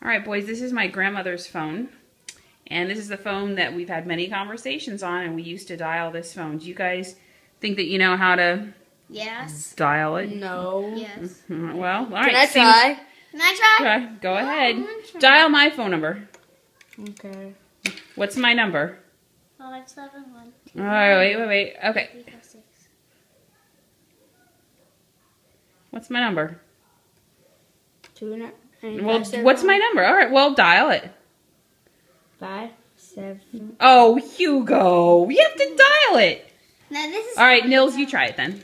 All right, boys, this is my grandmother's phone. And this is the phone that we've had many conversations on, and we used to dial this phone. Do you guys think that you know how to dial it? No. Yes. Well, all right. Can I try? Can I try? Okay, go ahead. Dial my phone number. Okay. What's my number? 571. All right, wait. Okay. What's my number? 2 Well, what's my number? All right, well, dial it. 5, 7. Oh, Hugo, you have to dial it. Now this is. All right, Nils, you try it then.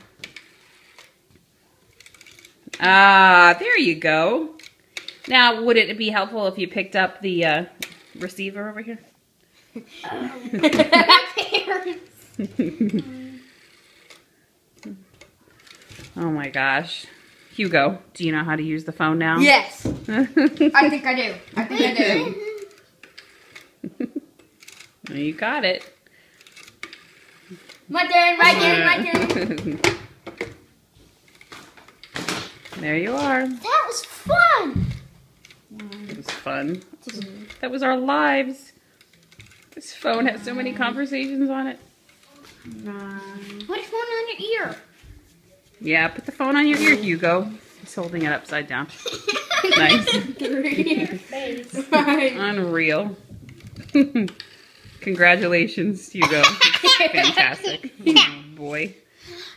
Ah, there you go. Now, would it be helpful if you picked up the receiver over here? My parents. Oh my gosh. Hugo, do you know how to use the phone now? Yes. I think I do. I think I do. You got it. My turn, my turn. There you are. That was fun. It was fun. That was our lives. This phone has so many conversations on it. Put a phone on your ear. Yeah, put the phone on your ear, Hugo. He's holding it upside down. Nice. Unreal. Congratulations, Hugo. Fantastic. Oh, boy.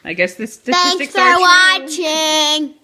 I guess the statistics Thanks for watching.